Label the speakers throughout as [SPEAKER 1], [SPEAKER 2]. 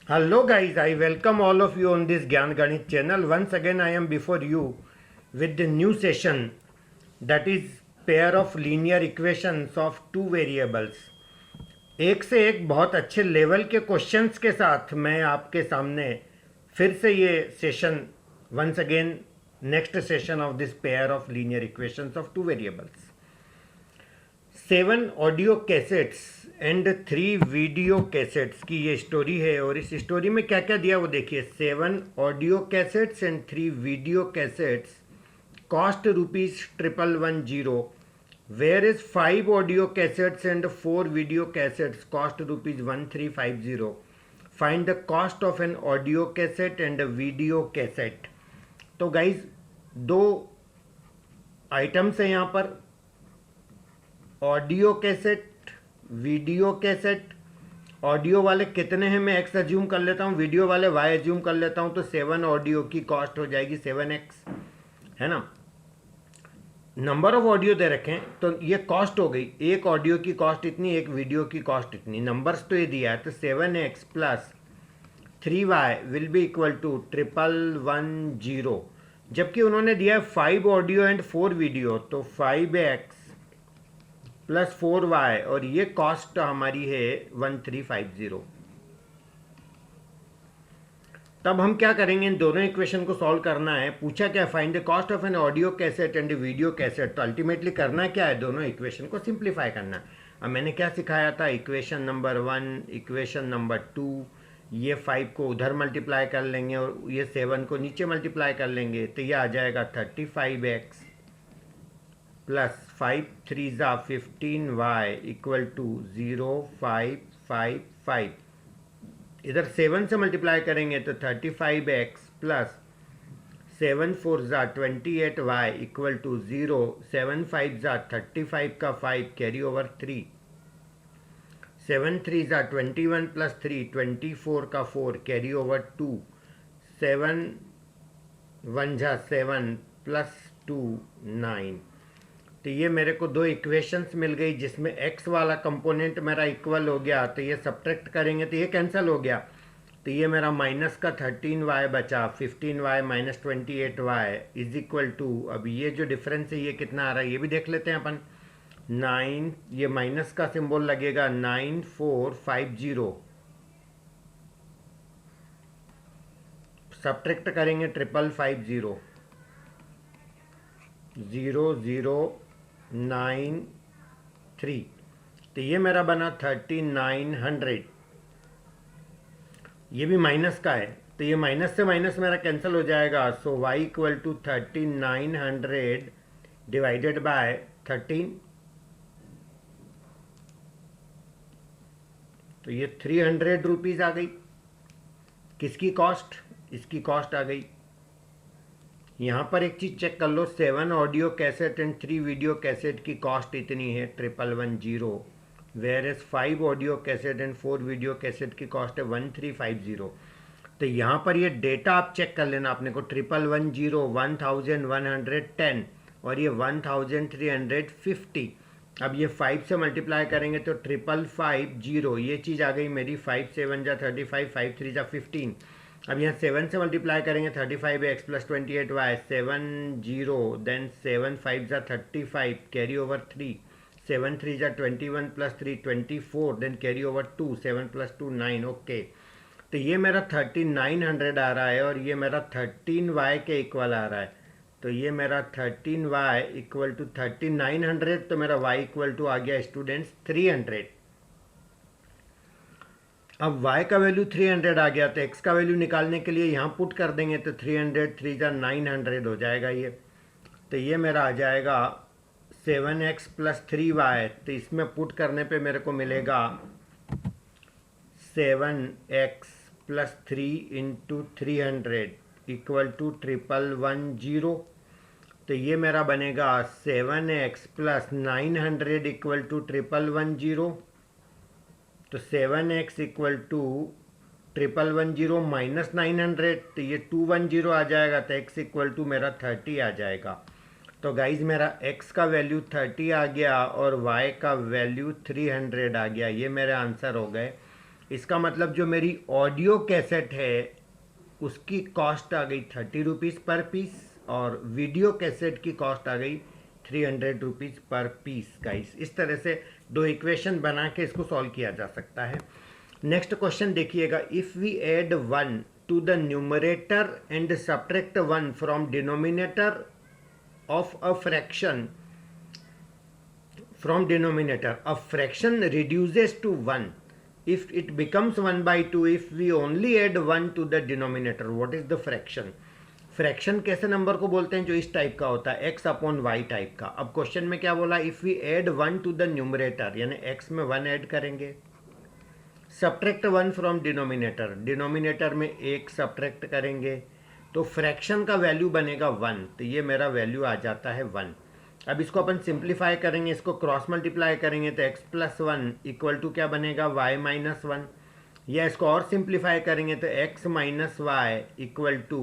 [SPEAKER 1] Hello guys, I welcome all of you on this Gyan Ganit channel. Once again I am before you with the new session, that is pair of linear equations of two variables. एक से एक बहुत अच्छे level के questions के साथ मैं आपके सामने फिर से ये session once again next session of this pair of linear equations of two variables. 7 audio cassettes and 3 video cassettes की ये स्टोरी है. और इस स्टोरी में क्या क्या दिया वो देखिए. 7 audio cassettes and 3 video cassettes cost ₹11110, whereas 5 audio cassettes and 4 video cassettes cost ₹1350. Find the cost of an audio cassette and video cassette. तो गाइज दो आइटम्स हैं यहाँ पर, audio cassette, video cassette. Audio वाले कितने हैं मैं x assume कर लेता हूँ, वीडियो वाले वाई अज्यूम कर लेता हूँ. तो 7 ऑडियो की कॉस्ट हो जाएगी 7x, है ना. नंबर ऑफ ऑडियो दे रखें तो ये कॉस्ट हो गई. एक ऑडियो की कॉस्ट इतनी, एक वीडियो की कॉस्ट इतनी. नंबर्स तो ये दिया है, तो 7x plus 3y will be equal to 1110. जबकि उन्होंने दिया है 5 ऑडियो एंड 4 वीडियो, तो 5x प्लस 4y और ये कॉस्ट हमारी है 1350. तब हम क्या करेंगे, इन दोनों इक्वेशन को सॉल्व करना है. पूछा क्या, find the cost of an audio cassette and video cassette. तो अल्टीमेटली करना क्या है, दोनों इक्वेशन को सिंप्लीफाई करना है. अब मैंने क्या सिखाया था, इक्वेशन नंबर 1, इक्वेशन नंबर 2, ये 5 को उधर मल्टीप्लाई कर लेंगे और ये 7 को नीचे मल्टीप्लाई कर लेंगे. तो ये आ जाएगा 35x प्लस 5 3 ज़ा 15y इक्वल टू 0555. इधर 7 से मल्टीप्लाई करेंगे तो 35x प्लस 7 4 ज़ा 28y इक्वल टू 0, 7 5 ज़ा 35 का 5 कैरी ओवर 3, 7 3 ज़ा 21 प्लस 3 24 का 4 कैरी ओवर 2, 7 1 ज़ा 7 प्लस 2 9. तो ये मेरे को दो इक्वेशंस मिल गई जिसमें x वाला कंपोनेंट मेरा इक्वल हो गया. तो ये सब्ट्रैक्ट करेंगे तो ये कैंसिल हो गया. तो ये मेरा माइनस का 13y बचा, 15y minus 28y is equal to, अब ये जो डिफरेंस है ये कितना आ रहा है ये भी देख लेते हैं अपन. 9, ये माइनस का सिंबल लगेगा, 9450. सब्ट्रैक्ट करेंगे 5550, 0093. तो ये मेरा बना 3900. ये भी माइनस का है तो ये माइनस से माइनस मेरा कैंसिल हो जाएगा. So y equal to 3900 divided by 13. तो ये 300 रुपीज़ आ गई. किसकी कॉस्ट, इसकी कॉस्ट आ गई. यहाँ पर एक चीज़ चेक कर लो, 7 audio cassette and 3 video cassette की कॉस्ट इतनी है 1110, whereas 5 audio cassette and 4 video cassette की कॉस्ट है 1350. तो यहाँ पर ये डेटा आप चेक कर लेना अपने को, 1110 1110 और ये 1350. अब ये 5 से मल्टीप्लाई करेंगे तो 5550. ये चीज़ आ गई मेरी, 5 7 जा 35, 5 3 जा 15. अब यहाँ 7 से मल्टीप्लाई करेंगे 35x प्लस 28y 70, देन 7 5 जा 35 कैरी ओवर 3, 7 3 जा 21 plus 3 24, then carry over 2, 7 plus 2 9. Okay, तो ये मेरा 3900 आ रहा है और ये मेरा 13y के इक्वल आ रहा है. तो ये मेरा 13y इक्वल टू 3900. तो मेरा y इक्वल टू आ गया स्टूडेंट्स 300. अब y का वैल्यू 300 आ गया तो x का वैल्यू निकालने के लिए यहाँ पुट कर देंगे तो 300 3 जा 900 हो जाएगा ये. तो ये मेरा आ जाएगा 7x प्लस 3y. तो इसमें पुट करने पे मेरे को मिलेगा 7x plus 3 into 300 equal to 1110. तो ये मेरा बनेगा 7x प्लस 900 इक्वल टू 1110. तो 7x इक्वल टू 1110 माइनस 900, तो ये 210 आ जाएगा. तो x इक्वल टू मेरा 30 आ जाएगा. तो गाइज मेरा x का वैल्यू 30 आ गया और y का वैल्यू 300 आ गया. ये मेरे आंसर हो गए. इसका मतलब जो मेरी ऑडियो कैसेट है उसकी कॉस्ट आ गई 30 रुपीज़ पर पीस, और वीडियो कैसेट की कॉस्ट आ गई 300 रुपीज़ पर पीस गाइस। इस तरह से दो इक्वेशन बना के इसको सॉल्व किया जा सकता है। नेक्स्ट क्वेश्चन देखिएगा, if we add 1 to the numerator and subtract 1 from denominator of a fraction from denominator, a fraction reduces to 1 if it becomes 1 by 2 if we only add 1 to the denominator. What is the fraction? Fraction कैसे number को बोलते हैं जो इस type का होता है, x upon Y type का। अब क्वेश्चन में क्या बोला, if we add 1 to the numerator, यानी x में 1 ऐड करेंगे, सब्ट्रैक्ट 1 फ्रॉम डिनोमिनेटर, डिनोमिनेटर में 1 सब्ट्रैक्ट करेंगे, तो फ्रैक्शन का वैल्यू बनेगा 1, तो ये मेरा वैल्यू आ जाता है 1। अब इसको अपन सिंप्लीफाई करेंगे, इसको क्रॉस मल्टीप्लाई करेंगे तो x प्लस 1 इक्वल टू क्या बनेगा, y माइनस 1, या इसको और सिंप्लीफाई करेंगे तो x minus y equal to,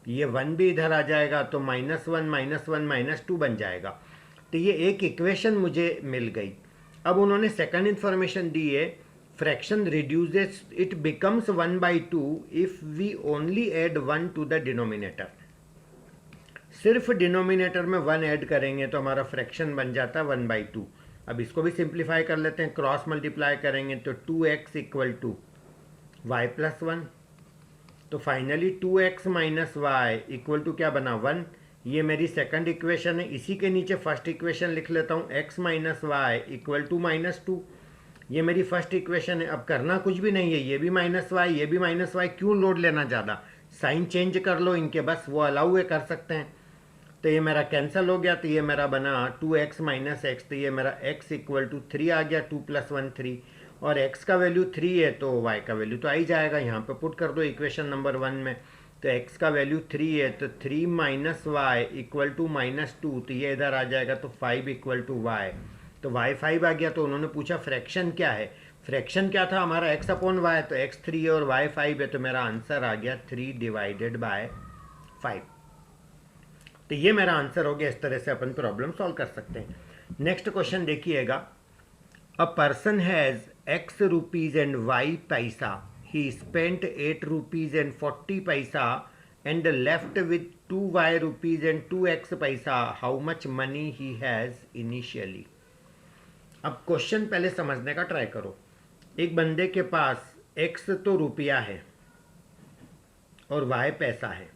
[SPEAKER 1] ये 1 भी इधर आ जाएगा तो -1 -2 बन जाएगा। तो ये एक इक्वेशन मुझे मिल गई। अब उन्होंने सेकंड इन्फॉर्मेशन दी है, fraction reduces, it becomes 1 by 2 if we only add 1 to the denominator। सिर्फ डिनोमिनेटर में 1 ऐड करेंगे तो हमारा फ्रैक्शन बन जाता है 1 by 2। अब इसको भी सिंप्लीफाई कर लेते हैं, क्रॉस मल्टीप्लाई करेंगे तो 2x equal to Y plus 1, तो finally 2x minus y equal to क्या बना, 1। ये मेरी सेकंड इक्वेशन है। इसी के नीचे फर्स्ट इक्वेशन लिख लेता हूँ, x minus y equal to -2, ये मेरी फर्स्ट इक्वेशन है। अब करना कुछ भी नहीं है, ये भी माइनस वाई, ये भी माइनस वाई, क्यों लोड लेना ज़्यादा, साइन चेंज कर लो इनके, बस वो अलाउ है, कर सकते हैं। तो ये मेरा कैंसिल हो गया, तो ये मेरा बना 2x माइनस एक्स, तो ये मेरा x इक्वल टू 3 आ गया, 2 + 1 3, और x का वैल्यू 3 है तो y का वैल्यू तो आ ही जाएगा, यहाँ पे पुट कर दो इक्वेशन नंबर 1 में। तो x का वैल्यू 3 है तो 3 माइनस वाई इक्वल टू -2, तो ये इधर आ जाएगा, तो 5 इक्वल टू वाई, तो y 5 आ गया। तो उन्होंने पूछा फ्रैक्शन क्या है, फ्रैक्शन क्या था हमारा, x अपॉन वाई, तो x 3 है और y 5 है, तो मेरा आंसर आ गया 3 डिवाइडेड बाय 5। तो ये मेरा आंसर हो गया। इस तरह से अपन प्रॉब्लम सॉल्व कर सकते हैं। नेक्स्ट क्वेश्चन देखिएगा, a person has x rupees and y पैसा, ही स्पेंट 8 रुपीज़ एंड 40 पैसा and left with 2y rupees and 2x पैसा, how much money he has initially. अब क्वेश्चन पहले समझने का ट्राई करो। एक बंदे के पास x तो रुपया है और y पैसा है,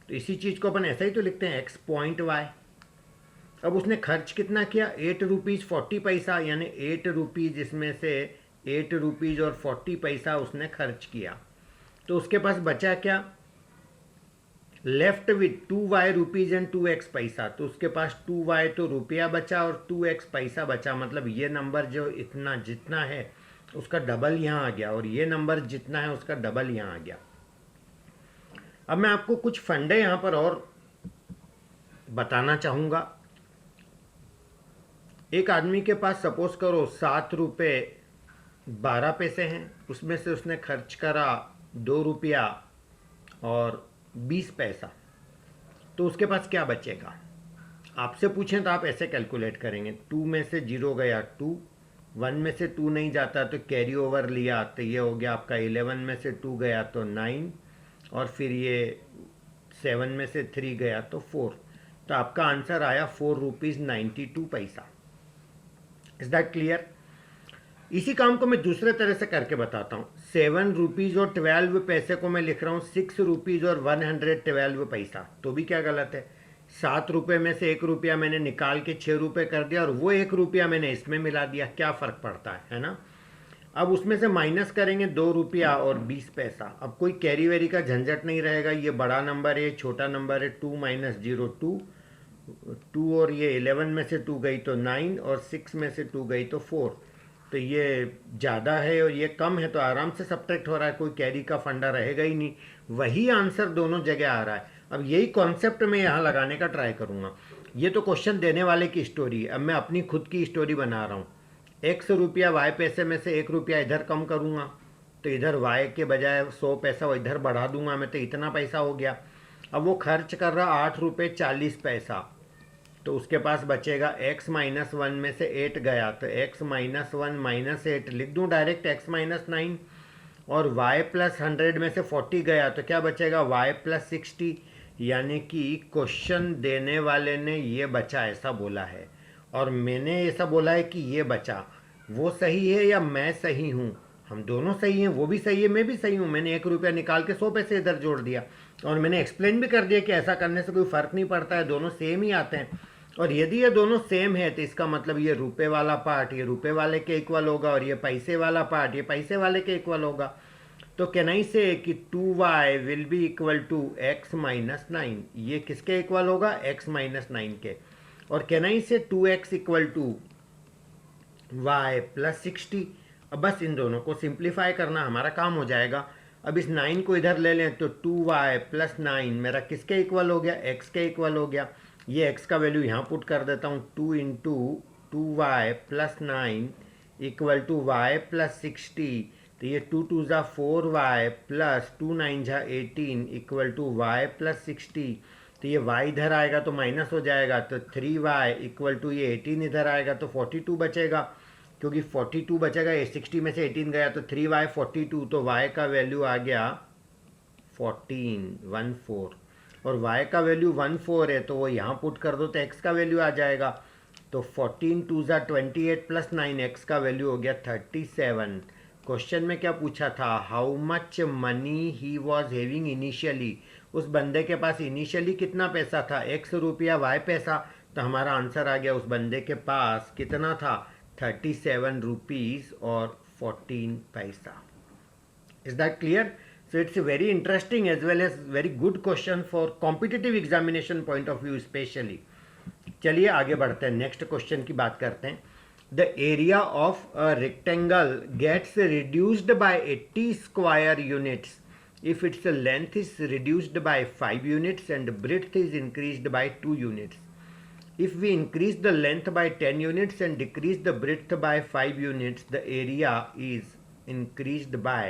[SPEAKER 1] तो इसी चीज़ को अपन ऐसा ही तो लिखते हैं, x पॉइंट y। अब उसने खर्च कितना किया, 8 रुपीज़ 40 पैसा, यानी 8 रुपीज़, इसमें से 8 रुपीज़ और 40 पैसा उसने खर्च किया, तो उसके पास बचा क्या, left with 2y rupees and 2x पैसा, तो उसके पास 2y तो रुपया बचा और 2x पैसा बचा, मतलब ये नंबर जो इतना जितना है उसका डबल यहाँ आ गया, और ये नंबर जितना है उसका डबल यहाँ आ गया। अब मैं आपको कुछ फंडे यहाँ पर और बताना चाहूँगा। एक आदमी के पास सपोज करो 7 रुपये 12 पैसे हैं, उसमें से उसने खर्च करा 2 रुपया और 20 पैसा, तो उसके पास क्या बचेगा। आपसे पूछें तो आप ऐसे कैलकुलेट करेंगे, 2 में से 0 गया 2, 1 में से 2 नहीं जाता तो कैरी ओवर लिया, तो ये हो गया आपका 11 में से 2 गया तो 9, और फिर ये 7 में से 3 गया तो 4, तो आपका आंसर आया 4 रुपीज़ 92 पैसा। Is that clear. इसी काम को मैं दूसरे तरह से करके बताता हूँ। 7 रुपीज़ और 12 पैसे को मैं लिख रहा हूँ 6 रुपीज़ और 112 पैसा, तो भी क्या गलत है। 7 रुपये में से 1 रुपया मैंने निकाल के 6 रुपये कर दिया, और वो 1 रुपया मैंने इसमें मिला दिया, क्या फ़र्क पड़ता है ना। अब उसमें से माइनस करेंगे 2 रुपया और 20 पैसा। अब कोई कैरी वेरी का झंझट नहीं रहेगा, ये बड़ा नंबर है, छोटा नंबर है, 2 - 0 2 और ये 11 में से 2 गई तो 9, और 6 में से 2 गई तो 4, तो ये ज़्यादा है और ये कम है, तो आराम से सब्ट्रैक्ट हो रहा है, कोई कैरी का फंडा रहेगा ही नहीं, वही आंसर दोनों जगह आ रहा है। अब यही कॉन्सेप्ट मैं यहाँ लगाने का ट्राई करूँगा। ये तो क्वेश्चन देने वाले की स्टोरी है, अब मैं अपनी खुद की स्टोरी बना रहा हूँ। x रुपया y पैसे में से 1 रुपया इधर कम करूँगा, तो इधर y के बजाय 100 पैसा वो इधर बढ़ा दूंगा मैं, तो इतना पैसा हो गया। अब वो खर्च कर रहा 8 रुपये 40 पैसा, तो उसके पास बचेगा x माइनस 1 में से 8 गया तो x माइनस 1 माइनस 8 लिख दूँ डायरेक्ट x माइनस 9, और y प्लस 100 में से 40 गया तो क्या बचेगा y प्लस 60। यानी कि क्वेश्चन देने वाले ने ये बचा ऐसा बोला है और मैंने ऐसा बोला है कि ये बचा। वो सही है या मैं सही हूँ? हम दोनों सही हैं, वो भी सही है, मैं भी सही हूँ। मैंने 1 रुपया निकाल के 100 पैसे इधर जोड़ दिया और मैंने एक्सप्लेन भी कर दिया कि ऐसा करने से कोई फ़र्क नहीं पड़ता है, दोनों सेम ही आते हैं। और यदि ये दोनों सेम है तो इसका मतलब ये रुपए वाला पार्ट ये रुपए वाले के इक्वल होगा और ये पैसे वाला पार्ट ये पैसे वाले के इक्वल होगा। तो कैन आई से कि 2y will be equal to x minus 9, ये किसके इक्वल होगा? x माइनस 9 के। और कैन आई से 2x equal to y plus 60। अब बस इन दोनों को सिंप्लीफाई करना हमारा काम हो जाएगा। अब इस 9 को इधर ले लें तो 2y प्लस 9 मेरा किसके इक्वल हो गया? x के इक्वल हो गया। ये x का वैल्यू यहाँ पुट कर देता हूँ, 2 into 2y plus 9 equal to y plus 60। तो ये 2 2 ज़ा 4y प्लस 2 9 ज़ा 18 इक्वल टू y प्लस 60। तो ये y इधर आएगा तो माइनस हो जाएगा, तो 3y इक्वल टू ये 18 इधर आएगा तो 42 बचेगा, क्योंकि 42 बचेगा, ये 60 में से 18 गया तो 3y 42, तो y का वैल्यू आ गया 14 और y का वैल्यू 14 है तो वो यहाँ पुट कर दो तो x का वैल्यू आ जाएगा। तो 14 2 ज़ा 28 प्लस 9 x का वैल्यू हो गया 37। क्वेश्चन में क्या पूछा था? How much money he was having initially. उस बंदे के पास इनिशियली कितना पैसा था? x रुपया y पैसा। तो हमारा आंसर आ गया उस बंदे के पास कितना था? 37 रुपीज़ और 14 पैसा। Is that clear? So it's a very interesting as well as very good question for competitive examination point of view especially. चलिए आगे बढ़ते हैं, नेक्स्ट क्वेश्चन की बात करते हैं। The area of a rectangle gets reduced by 80 square units if its length is reduced by 5 units and breadth is increased by 2 units. If we increase the length by 10 units and decrease the breadth by 5 units, the area is increased by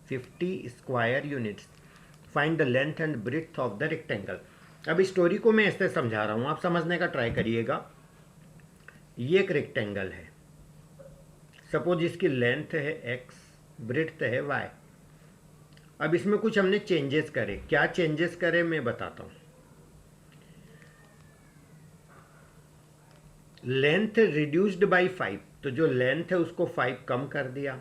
[SPEAKER 1] 50 square units. Find the length and breadth of the rectangle. अब इस story को मैं ऐसे समझा रहा हूँ, आप समझने का ट्राई करिएगा। ये एक रेक्टेंगल है, सपोज इसकी लेंथ है x, ब्रेड्थ है y। अब इसमें कुछ हमने चेंजेस करे, क्या चेंजेस करे मैं बताता हूँ। लेंथ रिड्यूस्ड बाई 5, तो जो लेंथ है उसको 5 कम कर दिया,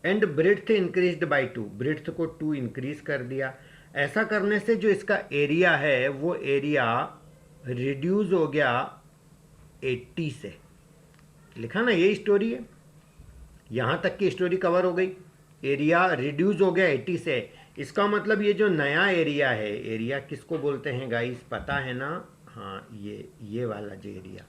[SPEAKER 1] and breadth increased by 2, breadth को 2 इंक्रीज कर दिया। ऐसा करने से जो इसका एरिया है वो एरिया रिड्यूस हो गया 80 से। लिखा ना, ये स्टोरी है, यहाँ तक की स्टोरी कवर हो गई। एरिया रिड्यूस हो गया 80 से, इसका मतलब ये जो नया एरिया है, एरिया किसको बोलते हैं गाइस पता है ना? हाँ, ये वाला जो एरिया,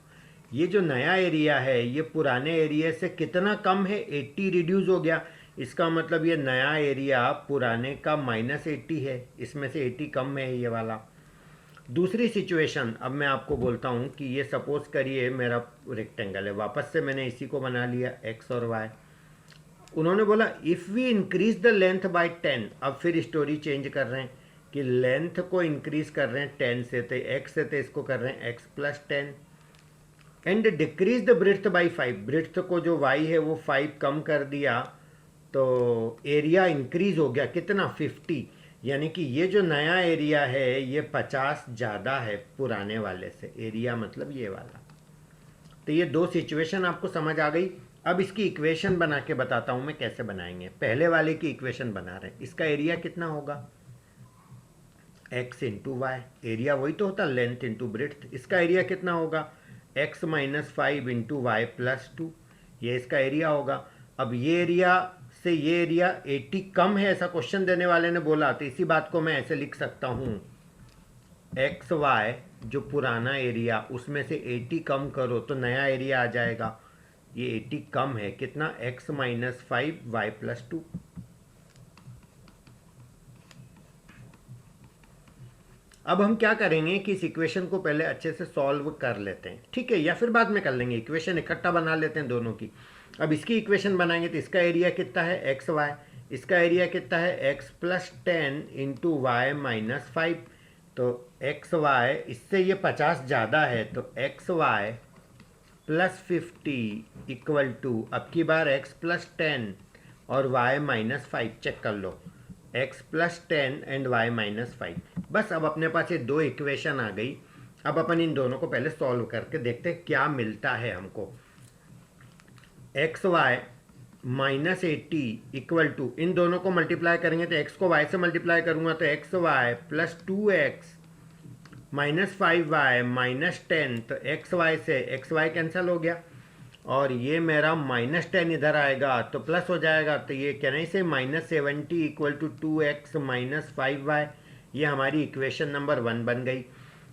[SPEAKER 1] ये जो नया एरिया है ये पुराने एरिया से कितना कम है? 80 रिड्यूस हो गया। इसका मतलब ये नया एरिया पुराने का -80 है, इसमें से 80 कम है ये वाला। दूसरी सिचुएशन, अब मैं आपको बोलता हूँ कि ये सपोज करिए मेरा रेक्टेंगल है, वापस से मैंने इसी को बना लिया x और y। उन्होंने बोला if we increase the length by 10, अब फिर स्टोरी चेंज कर रहे हैं कि लेंथ को इंक्रीज कर रहे हैं 10 से, तो x से तो इसको कर रहे हैं x plus 10, and decrease the breadth by 5, breadth को जो y है वो 5 कम कर दिया, तो एरिया इंक्रीज हो गया कितना? 50। यानी कि ये जो नया एरिया है ये 50 ज़्यादा है पुराने वाले से, एरिया मतलब ये वाला। तो ये दो सिचुएशन आपको समझ आ गई। अब इसकी इक्वेशन बना के बताता हूँ मैं कैसे बनाएंगे। पहले वाले की इक्वेशन बना रहे हैं, इसका एरिया कितना होगा? x इंटू वाई, एरिया वही तो होता लेंथ इंटू ब्रेड्थ। इसका एरिया कितना होगा? x minus 5 into y plus 2, ये इसका एरिया होगा। अब ये एरिया से ये एरिया 80 कम है ऐसा क्वेश्चन देने वाले ने बोला, तो इसी बात को मैं ऐसे लिख सकता हूँ, एक्स वाई जो पुराना एरिया उसमें से 80 कम करो तो नया एरिया आ जाएगा। ये 80 कम है कितना? x minus 5 y plus 2। अब हम क्या करेंगे कि इस इक्वेशन को पहले अच्छे से सॉल्व कर लेते हैं, ठीक है, या फिर बाद में कर लेंगे। इक्वेशन इकट्ठा बना लेते हैं दोनों की। अब इसकी इक्वेशन बनाएंगे तो इसका एरिया कितना है? एक्स वाई, इसका एरिया कितना है? x plus 10 into y minus 5। तो एक्स वाई, इससे ये 50 ज़्यादा है, तो x y plus 50 equal to, अब की बार x प्लस 10 और y माइनस 5। चेक कर लो, x plus 10 and y minus 5। बस अब अपने पास ये दो इक्वेशन आ गई। अब अपन इन दोनों को पहले सॉल्व करके देखते हैं क्या मिलता है हमको। X Y minus 80 equal to, इन दोनों को मल्टीप्लाई करेंगे तो x को y से मल्टीप्लाई करूंगा तो x y plus 2x minus 5y minus 10, तो एक्स वाई से एक्स वाई कैंसिल हो गया और ये मेरा माइनस 10 इधर आएगा तो प्लस हो जाएगा। तो ये क्या नहीं से minus 70 equal to 2x minus 5y, ये हमारी इक्वेशन नंबर 1 बन गई।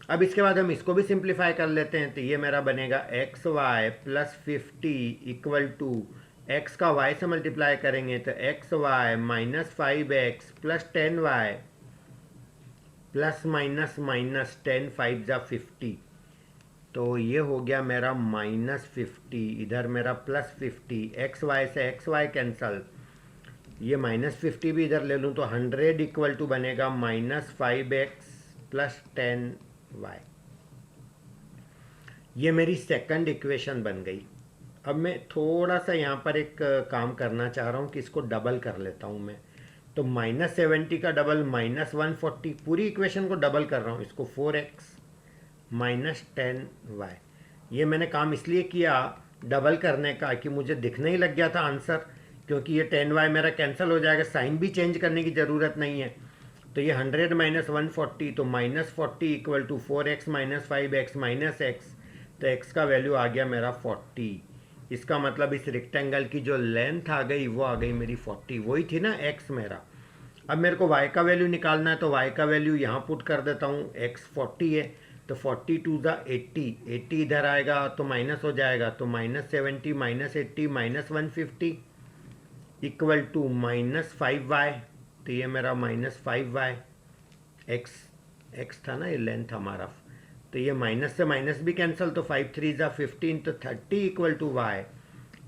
[SPEAKER 1] अब इसके बाद हम इसको भी सिंप्लीफाई कर लेते हैं, तो ये मेरा बनेगा x y plus 50 equal to, x का y से मल्टीप्लाई करेंगे तो x Y minus 5x plus 10y plus minus minus 10 5 जा 50, तो ये हो गया मेरा माइनस 50, इधर मेरा प्लस 50, एक्स वाई से एक्स वाई कैंसल, ये माइनस 50 भी इधर ले लूँ तो 100 इक्वल टू बनेगा माइनस 5x प्लस 10y। ये मेरी सेकंड इक्वेशन बन गई। अब मैं थोड़ा सा यहाँ पर एक काम करना चाह रहा हूँ कि इसको डबल कर लेता हूँ मैं। तो माइनस 70 का डबल माइनस 140, पूरी इक्वेशन को डबल कर रहा हूँ, इसको 4x माइनस 10y। ये मैंने काम इसलिए किया डबल करने का कि मुझे दिखने ही लग गया था आंसर, क्योंकि ये 10y मेरा कैंसिल हो जाएगा, साइन भी चेंज करने की ज़रूरत नहीं है। तो ये 100 माइनस 140, तो minus 40 equal to 4x minus 5x minus x, तो x का वैल्यू आ गया मेरा 40। इसका मतलब इस रेक्टेंगल की जो लेंथ आ गई वो आ गई मेरी 40, वही थी ना x मेरा। अब मेरे को y का वैल्यू निकालना है, तो y का वैल्यू यहाँ पुट कर देता हूँ, x 40 है तो 42 ज़ा 80, 80 इधर आएगा तो माइनस हो जाएगा, तो minus 70 minus 80 minus 150 equal to minus 5y, तो ये मेरा माइनस 5y, x था ना ये लेंथ हमारा, तो ये माइनस से माइनस भी कैंसिल, तो 5 3 ज़ा 15, तो 30 इक्वल टू y,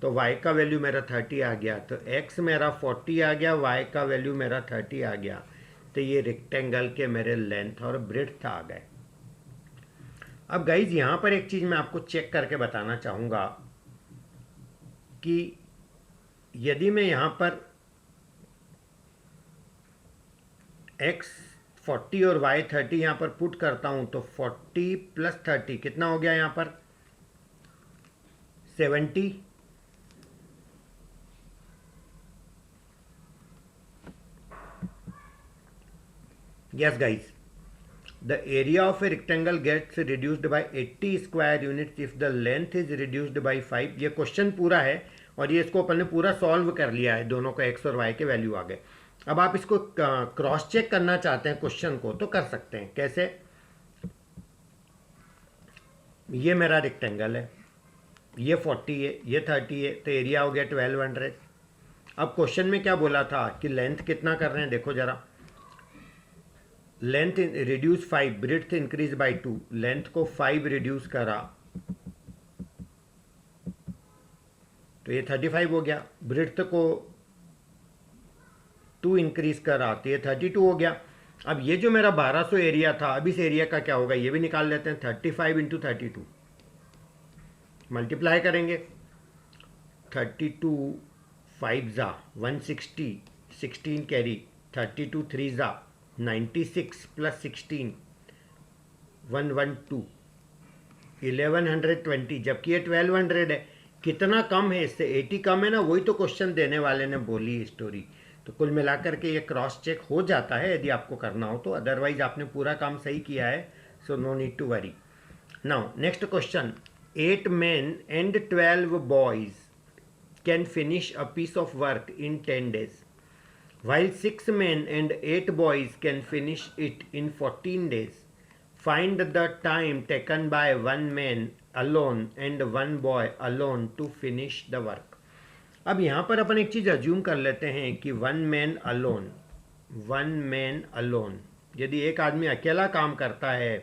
[SPEAKER 1] तो y का वैल्यू मेरा 30 आ गया, तो x मेरा 40 आ गया, y का वैल्यू मेरा 30 आ गया। तो ये रेक्टेंगल के मेरे लेंथ और ब्रेड्थ आ गए। अब गाइज यहाँ पर एक चीज़ मैं आपको चेक करके बताना चाहूँगा कि यदि मैं यहाँ पर x 40 और y 30 यहाँ पर पुट करता हूँ, तो 40 प्लस 30 कितना हो गया यहाँ पर 70, yes guys, the area of a rectangle gets reduced by 80 square units if the length is reduced by 5। ये क्वेश्चन पूरा है और ये इसको अपन ने पूरा सॉल्व कर लिया है, दोनों को x और y के वैल्यू आ गए। अब आप इसको क्रॉस चेक करना चाहते हैं क्वेश्चन को तो कर सकते हैं। कैसे? ये मेरा रेक्टेंगल है, ये 40 है, ये 30 है, तो एरिया हो गया 1200। अब क्वेश्चन में क्या बोला था कि लेंथ कितना कर रहे हैं, देखो जरा, length reduce 5, breadth increase by 2, length को 5 रिड्यूस करा तो ये 35 हो गया, ब्रेड्थ को 2 इंक्रीज करा तो ये 32 हो गया। अब ये जो मेरा 1200 एरिया था, अब इस एरिया का क्या होगा ये भी निकाल लेते हैं। 35 इंटू 32 मल्टीप्लाई करेंगे, 32 5 ज़ा 160, 16 कैरी, 32 3 ज़ा 96 प्लस 16 112, 1120, जबकि ये 1200 है। कितना कम है इससे? 80 कम है ना, वही तो क्वेश्चन देने वाले ने बोली स्टोरी। तो कुल मिलाकर के ये क्रॉस चेक हो जाता है यदि आपको करना हो तो, अदरवाइज आपने पूरा काम सही किया है, so no need to worry. Now next question, 8 men and 12 boys can finish a piece of work in 10 days, while 6 men and 8 boys can finish it in 14 days. Find the time taken by 1 man alone and 1 boy alone to finish the work. अब यहाँ पर अपन एक चीज़ assume कर लेते हैं कि 1 man alone, यदि एक आदमी अकेला काम करता है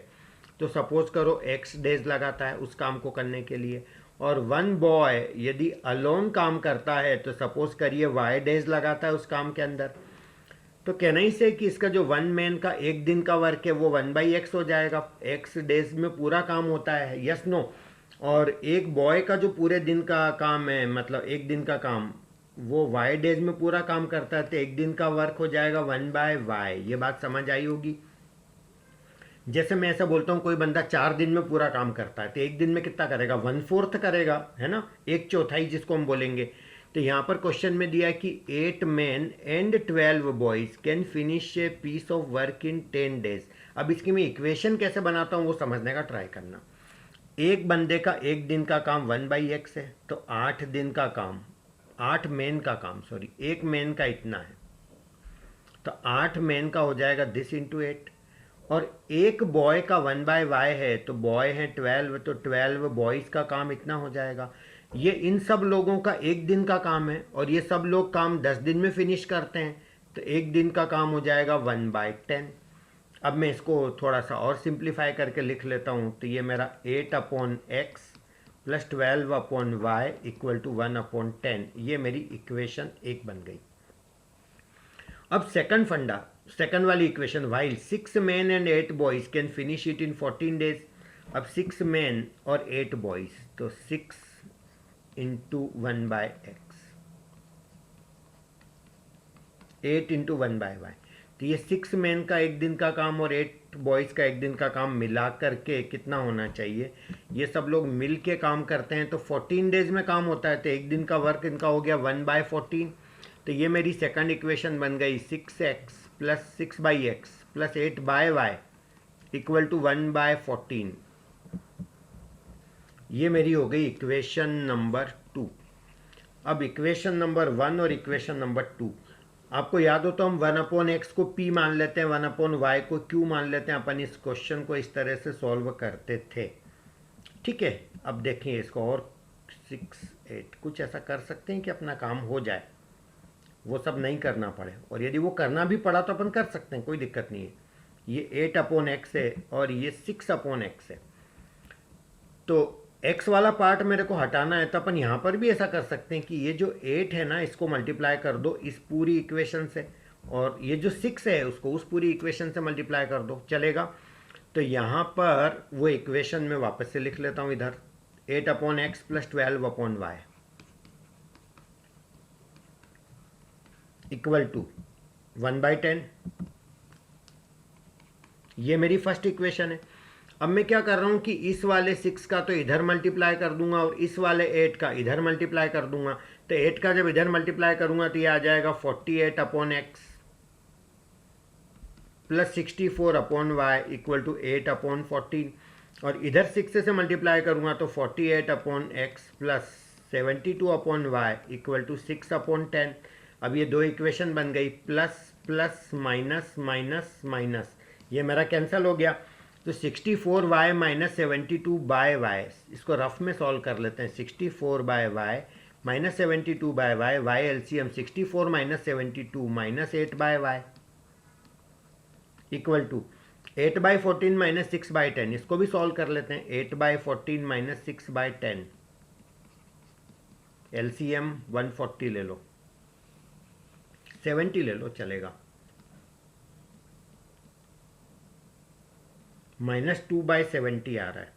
[SPEAKER 1] तो सपोज करो x डेज लगाता है उस काम को करने के लिए, और 1 बॉय यदि अलोन काम करता है तो सपोज करिए y डेज लगाता है उस काम के अंदर। तो कहना ही से कि इसका जो वन मैन का एक दिन का वर्क है वो 1/x हो जाएगा, x डेज में पूरा काम होता है, यस नो। और एक बॉय का जो पूरे दिन का काम है, मतलब एक दिन का काम, वो y डेज में पूरा काम करता है, तो एक दिन का वर्क हो जाएगा 1/y। ये बात समझ आई होगी। जैसे मैं ऐसा बोलता हूँ कोई बंदा 4 दिन में पूरा काम करता है, तो एक दिन में कितना करेगा, 1/4 करेगा, है ना, 1/4 जिसको हम बोलेंगे। तो यहाँ पर क्वेश्चन में दिया है कि 8 men and 12 boys can finish a piece of work in 10 days। अब इसकी मैं इक्वेशन कैसे बनाता हूँ वो समझने का ट्राई करना। एक बंदे का एक दिन का काम 1/x है, तो 8 दिन का काम, 8 मैन का काम, सॉरी, एक मैन का इतना है, तो 8 मैन का हो जाएगा दिस इंटू 8। और एक बॉय का 1/y है, तो बॉय है 12, तो 12 बॉयज़ का काम इतना हो जाएगा। ये इन सब लोगों का एक दिन का काम है, और ये सब लोग काम 10 दिन में फिनिश करते हैं, तो एक दिन का काम हो जाएगा 1/10। अब मैं इसको थोड़ा सा और सिंप्लीफाई करके लिख लेता हूँ, तो ये मेरा 8/x plus 12/y equal to 1/10, ये मेरी इक्वेशन 1 बन गई। अब सेकंड फंडा, सेकंड वाली equation, while 6 men and 8 boys can finish it in 14 days। अब 6 men और 8 boys, तो 6 इंटू 1/x, 8 इंटू 1/y। तो ये 6 men का एक दिन का काम और 8 boys का एक दिन का काम मिला करके कितना होना चाहिए, ये सब लोग मिल के काम करते हैं, तो 14 days में काम होता है, तो एक दिन का वर्क इनका हो गया 1/14। तो ये मेरी सेकंड इक्वेशन बन गई 6x plus 6/x plus 8/y equal to 1/14। ये मेरी हो गई इक्वेशन नंबर 2। अब इक्वेशन नंबर 1 और इक्वेशन नंबर 2, आपको याद हो तो हम 1/x को p मान लेते हैं, 1/y को q मान लेते हैं। अपन इस क्वेश्चन को इस तरह से सॉल्व करते थे, ठीक है। अब देखिए इसको, और 6 8 कुछ ऐसा कर सकते हैं कि अपना काम हो जाए, वो सब नहीं करना पड़े, और यदि वो करना भी पड़ा तो अपन कर सकते हैं, कोई दिक्कत नहीं है। ये 8/x है और ये 6/x है, तो x वाला पार्ट मेरे को हटाना है, तो अपन यहाँ पर भी ऐसा कर सकते हैं कि ये जो 8 है ना, इसको मल्टीप्लाई कर दो इस पूरी इक्वेशन से, और ये जो 6 है उसको उस पूरी इक्वेशन से मल्टीप्लाई कर दो, चलेगा। तो यहाँ पर वो इक्वेशन में वापस से लिख लेता हूँ इधर, 8/x plus 12/y equal to 1/10। ये मेरी फर्स्ट इक्वेशन है। अब मैं क्या कर रहा हूँ कि इस वाले 6 का तो इधर मल्टीप्लाई कर दूंगा, और इस वाले 8 का इधर मल्टीप्लाई कर दूंगा। तो 8 का जब इधर मल्टीप्लाई करूंगा तो ये आ जाएगा 48/x plus 64/y equal to 8/14। और इधर 6 से मल्टीप्लाई करूंगा तो 48/x plus 72/y equal to 6/10। अब ये दो इक्वेशन बन गई, plus plus minus minus minus, ये मेरा कैंसिल हो गया। तो 64y माइनस 72/y, इसको रफ में सॉल्व कर लेते हैं। 64/y minus 72/y, y LCM 64 minus 72 minus 8/y equal to 8/14 minus 6/10। इसको भी सॉल्व कर लेते हैं, 8/14 माइनस 6/10, एलसीएम 140 ले लो, 70 ले लो, चलेगा। -2/70 आ रहा है।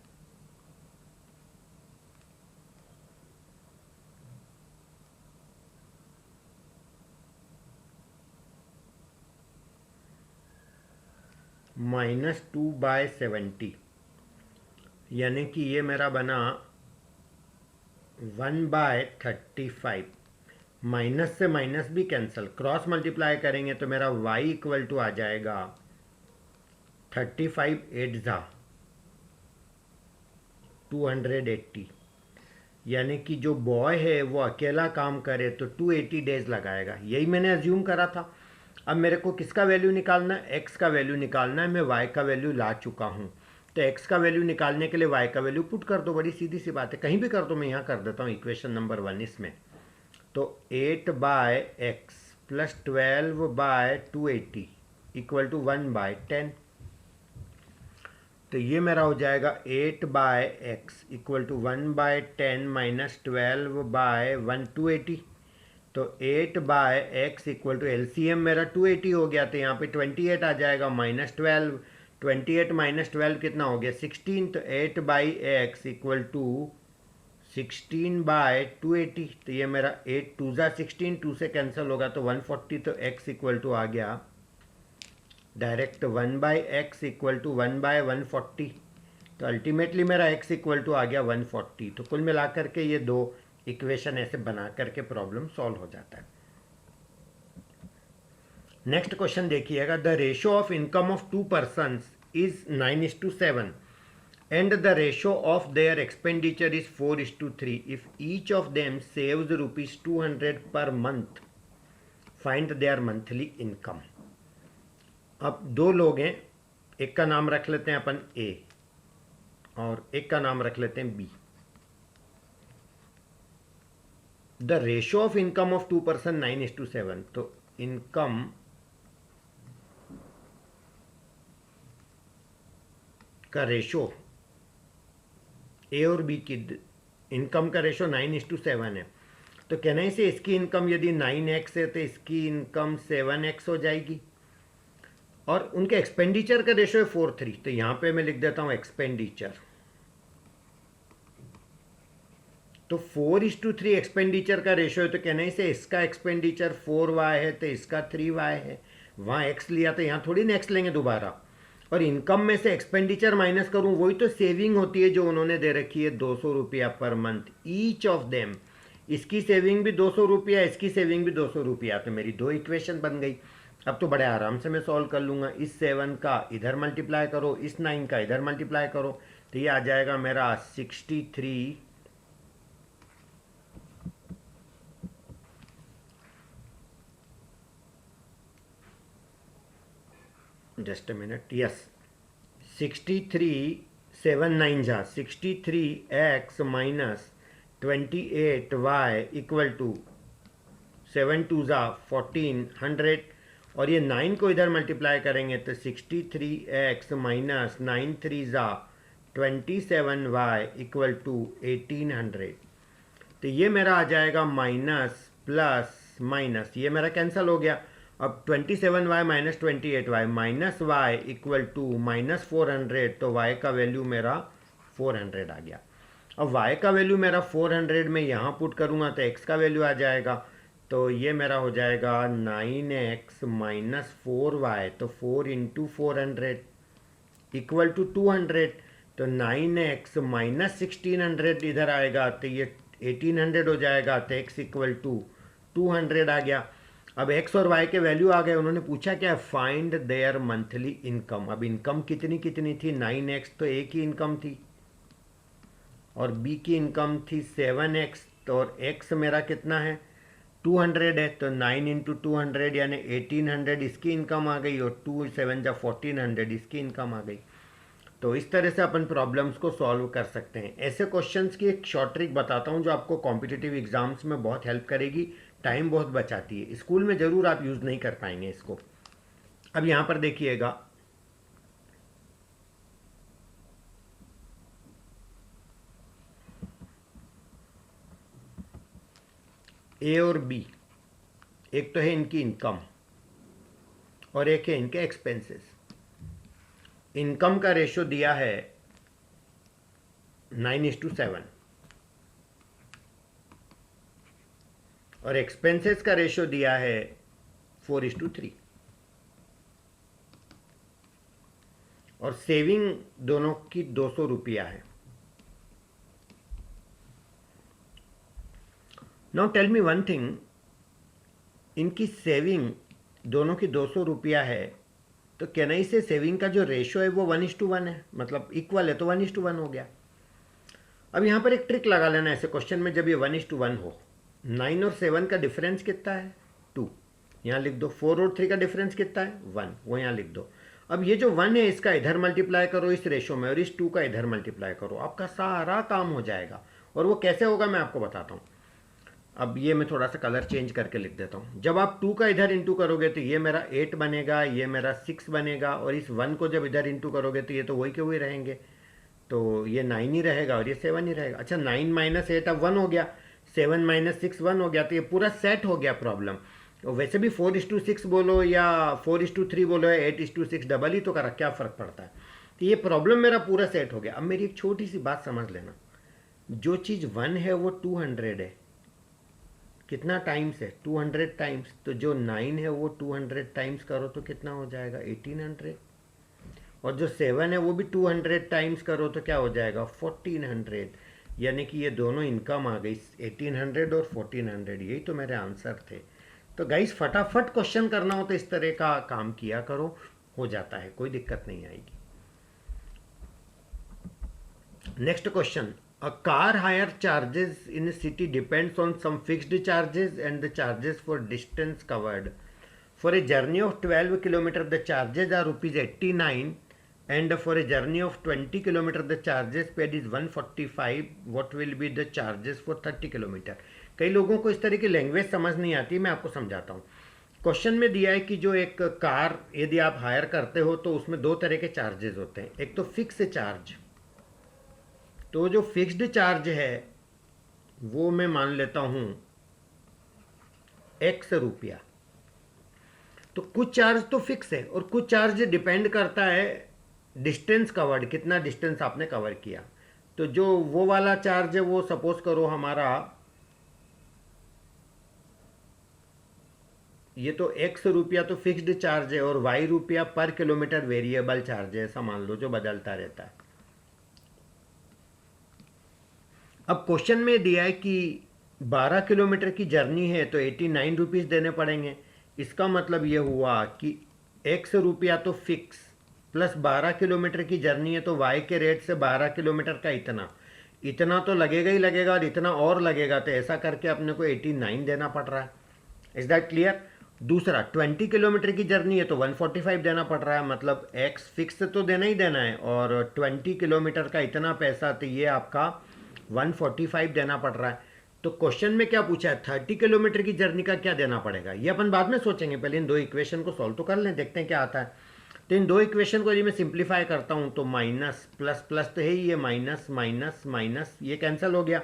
[SPEAKER 1] -2/70 यानी कि ये मेरा बना 1/35। माइनस से माइनस भी कैंसिल, क्रॉस मल्टीप्लाई करेंगे तो मेरा y इक्वल टू आ जाएगा 35 8 280। यानी कि जो बॉय है वो अकेला काम करे तो 280 डेज लगाएगा, यही मैंने अज्यूम करा था। अब मेरे को किसका वैल्यू निकालना है, x का वैल्यू निकालना है। मैं y का वैल्यू ला चुका हूँ, तो x का वैल्यू निकालने के लिए y का वैल्यू पुट कर दो, बड़ी सीधी सी बात है, कहीं भी कर दो, मैं यहाँ कर देता हूँ इक्वेशन नंबर 1 इसमें। तो 8/x प्लस 12/280 इक्वल टू 1/10। तो ये मेरा हो जाएगा 8/x इक्वल टू 1/10 माइनस 12/280। तो 8/x इक्वल टू LCM मेरा 280 हो गया, तो यहाँ पे 28 आ जाएगा माइनस 12, 28 माइनस 12 कितना हो गया 16, तो 8/x इक्वल टू 16/280, तो ये मेरा 8 2 जा 16, 2 से कैंसिल होगा तो 140, तो x इक्वल टू आ गया डायरेक्ट 1/x इक्वल टू 1/140, तो अल्टीमेटली मेरा x इक्वल टू आ गया 140। तो कुल मिलाकर के ये दो इक्वेशन ऐसे बना करके प्रॉब्लम सॉल्व हो जाता है। नेक्स्ट क्वेश्चन देखिएगा, the ratio of income of 2 persons is 9:7 and the ratio of their expenditure is 4:3. If each of them saves rupees 200 per month, find their monthly income. अब दो लोग हैं, एक का नाम रख लेते हैं अपन A और एक का नाम रख लेते हैं B. The ratio of income of 2 person 9:7, तो इनकम का रेशो ए और बी की इनकम का रेशो 9:7 है, तो कहना है से इसकी इनकम यदि 9x है तो इसकी इनकम 7x हो जाएगी, और उनके एक्सपेंडिचर का रेशो है 4:3, तो यहाँ पे मैं लिख देता हूँ एक्सपेंडिचर, तो 4:3 एक्सपेंडिचर का रेशो है, तो कहना है से इसका एक्सपेंडिचर 4y है तो इसका 3y है, वहाँ x लिया तो यहाँ थोड़ी ना x लेंगे दोबारा, और इनकम में से एक्सपेंडिचर माइनस करूं वही तो सेविंग होती है जो उन्होंने दे रखी है 200 रुपया per month each of them, इसकी सेविंग भी 200 रुपया, इसकी सेविंग भी 200 रुपया, तो मेरी दो इक्वेशन बन गई। अब तो बड़े आराम से मैं सॉल्व कर लूँगा, इस 7 का इधर मल्टीप्लाई करो, इस 9 का इधर मल्टीप्लाई करो, तो ये आ जाएगा मेरा 63, जस्ट अ मिनट, यस 63 7 9 जा 63x minus 28y equal to 7 2 जा 1400, और ये 9 को इधर मल्टीप्लाई करेंगे तो 63x माइनस 9 3 जा 27y इक्वल टू 1800, तो ये मेरा आ जाएगा माइनस प्लस माइनस, ये मेरा कैंसिल हो गया। अब 27y minus 28y minus y equal to minus 400, तो y का वैल्यू मेरा 400 आ गया। अब y का वैल्यू मेरा 400 में यहाँ पुट करूँगा तो x का वैल्यू आ जाएगा, तो ये मेरा हो जाएगा 9x माइनस 4y, तो 4 इंटू 400 इक्वल टू 200, तो 9x माइनस 1600 इधर आएगा तो ये 1800 हो जाएगा, तो x इक्वल टू 200 आ गया। अब x और y के वैल्यू आ गए, उन्होंने पूछा क्या, फाइंड देयर मंथली इनकम। अब इनकम कितनी कितनी थी, 9x, तो a की इनकम थी और b की इनकम थी 7x, तो और x मेरा कितना है 200 है, तो 9 इंटू 200 यानी 1800 इसकी इनकम आ गई, और 2 7 जा 1400 इसकी इनकम आ गई। तो इस तरह से अपन प्रॉब्लम्स को सॉल्व कर सकते हैं। ऐसे क्वेश्चंस की एक शॉर्ट ट्रिक बताता हूं जो आपको कॉम्पिटिटिव एग्जाम्स में बहुत हेल्प करेगी, टाइम बहुत बचाती है। स्कूल में ज़रूर आप यूज़ नहीं कर पाएंगे इसको। अब यहाँ पर देखिएगा, ए और बी, एक तो है इनकी इनकम और एक है इनके एक्सपेंसेस। इनकम का रेशो दिया है 9:7 और एक्सपेंसेस का रेशो दिया है 4:3, और सेविंग दोनों की 200 रुपया है। Now tell me one thing, इनकी सेविंग दोनों की 200 रुपया है, तो कहना से सेविंग का जो रेशो है वो 1:1 है, मतलब इक्वल है, तो 1:1 हो गया। अब यहाँ पर एक ट्रिक लगा लेना ऐसे क्वेश्चन में, जब ये 1:1 हो, 9 और 7 का डिफरेंस कितना है 2, यहाँ लिख दो। 4 और 3 का डिफरेंस कितना है 1, वो यहाँ लिख दो। अब ये जो 1 है इसका इधर मल्टीप्लाई करो इस रेशो में, और इस 2 का इधर मल्टीप्लाई करो, आपका सारा काम हो जाएगा। और वो कैसे होगा मैं आपको बताता हूँ। अब ये मैं थोड़ा सा कलर चेंज करके लिख देता हूँ। जब आप 2 का इधर इंटू करोगे तो ये मेरा 8 बनेगा, ये मेरा 6 बनेगा, और इस 1 को जब इधर इंटू करोगे तो ये तो वही के वही रहेंगे, तो ये 9 ही रहेगा और ये 7 ही रहेगा। अच्छा 9 माइनस 8 अब 1 हो गया, 7 माइनस 6 1 हो गया, तो ये पूरा सेट हो गया प्रॉब्लम। और वैसे भी 4:6 बोलो या 4:3 बोलो या 8:6, डबल ही तो करा, क्या फ़र्क पड़ता है। तो ये प्रॉब्लम मेरा पूरा सेट हो गया। अब मेरी एक छोटी सी बात समझ लेना, जो चीज़ 1 है वो 200 है, कितना टाइम्स है 200 टाइम्स, तो जो 9 है वो 200 टाइम्स करो तो कितना हो जाएगा 1800, और जो 7 है वो भी 200 टाइम्स करो तो क्या हो जाएगा 1400। यानी कि ये दोनों इनकम आ गई 1800 और 1400, यही तो मेरे आंसर थे। तो गाइस फटाफट क्वेश्चन करना हो तो इस तरह का काम किया करो, हो जाता है, कोई दिक्कत नहीं आएगी। Next question, a car hire charges in a city depends on some fixed charges and the charges for distance covered. For a journey of 12 km the charges are rupees 89 and for a journey of 20 km the charges paid is 145. What will be the charges for 30 km? कई लोगों को इस तरह की language समझ नहीं आती, मैं आपको समझाता हूँ। क्वेश्चन में दिया है कि जो एक कार यदि आप हायर करते हो तो उसमें दो तरह के चार्जेस होते हैं, एक तो फिक्स चार्ज, तो जो फिक्स्ड चार्ज है वो मैं मान लेता हूं x रुपया। तो कुछ चार्ज तो फिक्स है और कुछ चार्ज डिपेंड करता है डिस्टेंस कवर्ड, कितना डिस्टेंस आपने कवर किया। तो जो वो वाला चार्ज है वो सपोज करो हमारा, ये तो x रुपया तो फिक्स्ड चार्ज है और y रुपया पर किलोमीटर वेरिएबल चार्ज है, ऐसा मान लो, जो बदलता रहता है। अब क्वेश्चन में दिया है कि 12 किलोमीटर की जर्नी है तो 89 रुपीज़ देने पड़ेंगे। इसका मतलब ये हुआ कि x रुपया तो फिक्स प्लस 12 किलोमीटर की जर्नी है तो y के रेट से 12 किलोमीटर का इतना तो लगेगा ही लगेगा और इतना और लगेगा, तो ऐसा करके अपने को 89 देना पड़ रहा है। Is that clear? दूसरा 20 किलोमीटर की जर्नी है तो 145 देना पड़ रहा है, मतलब x फिक्स तो देना ही देना है और 20 किलोमीटर का इतना पैसा, तो ये आपका 145 देना पड़ रहा है। तो क्वेश्चन में क्या पूछा है, 30 किलोमीटर की जर्नी का क्या देना पड़ेगा, ये अपन बाद में सोचेंगे, पहले इन दो इक्वेशन को सॉल्व तो कर लें, देखते हैं क्या आता है। तो इन दो इक्वेशन को यदि मैं सिंप्लीफाई करता हूं तो माइनस प्लस प्लस तो है ही, ये माइनस माइनस माइनस ये कैंसिल हो गया,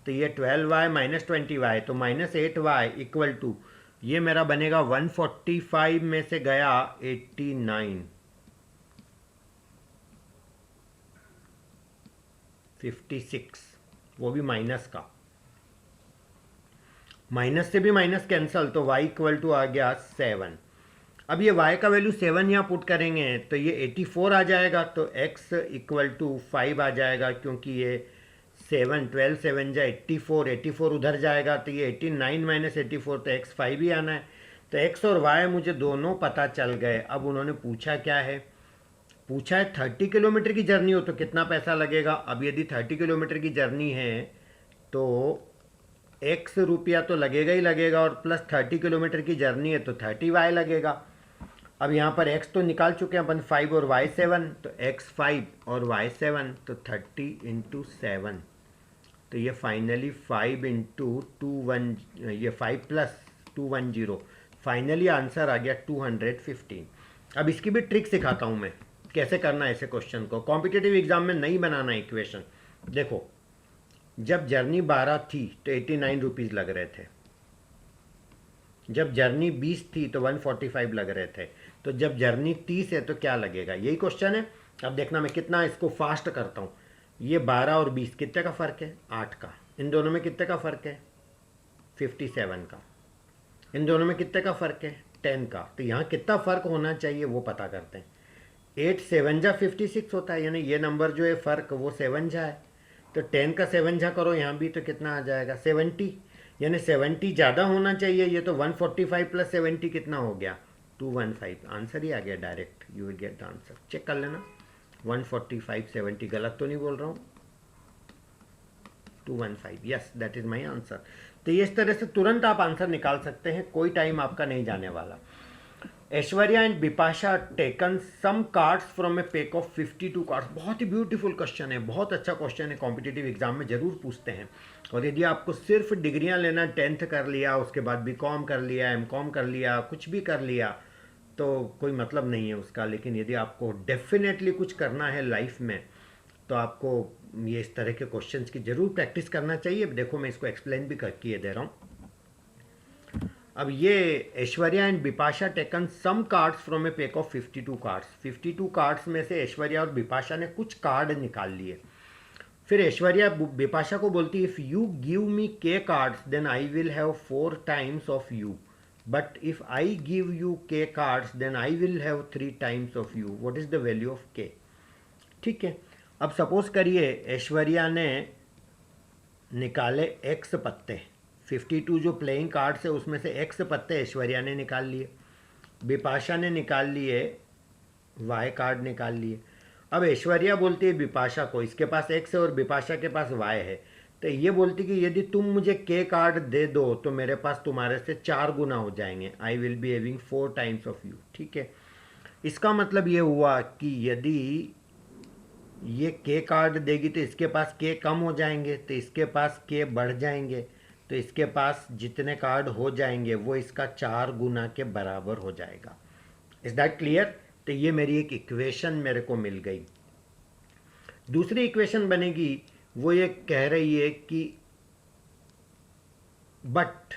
[SPEAKER 1] तो ये 12y माइनस 20y, तो -8y इक्वल टू ये मेरा बनेगा 145 में से गया 89, 56, वो भी माइनस का, माइनस से भी माइनस कैंसल, तो y इक्वल टू आ गया 7। अब ये y का वैल्यू 7 यहाँ पुट करेंगे तो ये 84 आ जाएगा, तो x इक्वल टू 5 आ जाएगा, क्योंकि ये 7 12 7 जा 84, 84 उधर जाएगा, तो ये 89 माइनस 84, तो x 5 ही आना है। तो x और y मुझे दोनों पता चल गए। अब उन्होंने पूछा क्या है, पूछा है 30 किलोमीटर की जर्नी हो तो कितना पैसा लगेगा। अब यदि 30 किलोमीटर की जर्नी है तो x रुपया तो लगेगा ही लगेगा और प्लस 30 किलोमीटर की जर्नी है तो 30y लगेगा। अब यहाँ पर x तो निकाल चुके हैं अपन 5 और y 7, तो x 5 और y 7, तो 30 इंटू 7, तो ये फाइनली 5 इंटू 2 ये 5 प्लस 210, फाइनली आंसर आ गया 215। अब इसकी भी ट्रिक सिखाता हूँ मैं कैसे करना है ऐसे क्वेश्चन को, कॉम्पिटिटिव एग्जाम में नहीं बनाना इक्वेशन। देखो जब जर्नी 12 थी तो 89 रुपीज़ लग रहे थे, जब जर्नी 20 थी तो 145 लग रहे थे, तो जब जर्नी 30 है तो क्या लगेगा, यही क्वेश्चन है। अब देखना मैं कितना इसको फास्ट करता हूँ। ये 12 और 20 कितने का फ़र्क है, 8 का। इन दोनों में कितने का फ़र्क है, 57 का। इन दोनों में कितने का फ़र्क है, 10 का। तो यहाँ कितना फ़र्क होना चाहिए वो पता करते हैं। 8 7 जा 56 होता है, यानी ये नंबर जो है फ़र्क वो 7 जा है, तो 10 का 7 जा करो यहाँ भी तो कितना आ जाएगा 70, यानी 70 ज़्यादा होना चाहिए। ये तो 145 प्लस 70 कितना हो गया 215, आंसर ही आ गया direct, you will get the answer. Check कर लेना 145 70, गलत तो नहीं बोल रहा हूँ, 215, yes that is my answer. तो ये इस तरह से तुरंत आप आंसर निकाल सकते हैं, कोई टाइम आपका नहीं जाने वाला। Aishwarya and Bipasha taken some cards from a pack of 52 cards, बहुत ही ब्यूटीफुल क्वेश्चन है, बहुत अच्छा क्वेश्चन है, कॉम्पिटिटिव एग्जाम में जरूर पूछते हैं। और यदि आपको सिर्फ डिग्रियां लेना, 10th कर लिया, उसके बाद बीकॉम कर लिया, एमकॉम कर लिया, कुछ भी कर लिया, तो कोई मतलब नहीं है उसका। लेकिन यदि आपको डेफिनेटली कुछ करना है लाइफ में तो आपको ये इस तरह के क्वेश्चंस की ज़रूर प्रैक्टिस करना चाहिए। देखो मैं इसको एक्सप्लेन भी किए दे रहा हूँ। अब ये Aishwarya and Bipasha taken some cards from a pack of 52 cards. 52 cards में से ऐश्वर्या और बिपाशा ने कुछ कार्ड निकाल लिए। फिर ऐश्वर्या बिपाशा को बोलती है, if you give me K cards then I will have 4 times of you, but if I give you K cards then I will have 3 times of you, what is the value of K. ठीक है, अब suppose करिए ऐश्वर्या ने निकाले x पत्ते, 52 जो playing cards है उसमें से एक्स पत्ते ऐश्वर्या ने निकाल लिए, बिपाशा ने निकाल लिए वाई कार्ड निकाल लिए। अब ऐश्वर्या बोलती है बिपाशा को, इसके पास एक्स है और बिपाशा के पास वाई है, तो ये बोलती कि यदि तुम मुझे के कार्ड दे दो तो मेरे पास तुम्हारे से 4 गुना हो जाएंगे, I will be having 4 times of you. ठीक है, इसका मतलब ये हुआ कि यदि ये के कार्ड देगी तो इसके पास के कम हो जाएंगे, तो इसके पास के बढ़ जाएंगे, तो इसके पास जितने कार्ड हो जाएंगे वो इसका 4 गुना के बराबर हो जाएगा। Is that clear? तो ये मेरी एक इक्वेशन मेरे को मिल गई। दूसरी इक्वेशन बनेगी, वो ये कह रही है कि but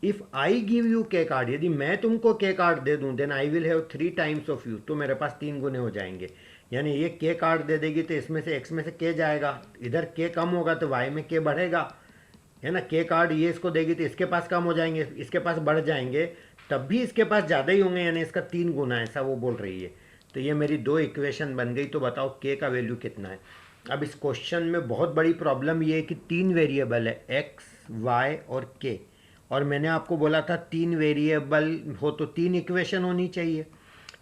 [SPEAKER 1] if I give you K card, यदि मैं तुमको के कार्ड दे दूं then I will have 3 times of you, तो मेरे पास 3 गुने हो जाएंगे। यानी ये के कार्ड दे देगी तो इसमें से एक्स में से के जाएगा, इधर के कम होगा तो वाई में के बढ़ेगा, है ना। के कार्ड ये इसको देगी तो इसके पास कम हो जाएंगे, इसके पास बढ़ जाएंगे, तब भी इसके पास ज़्यादा ही होंगे, यानी इसका 3 गुना, ऐसा वो बोल रही है। तो ये मेरी 2 इक्वेशन बन गई। तो बताओ के का वैल्यू कितना है। अब इस क्वेश्चन में बहुत बड़ी प्रॉब्लम ये है कि 3 वेरिएबल है, एक्स वाई और के, और मैंने आपको बोला था 3 वेरिएबल हो तो 3 इक्वेशन होनी चाहिए,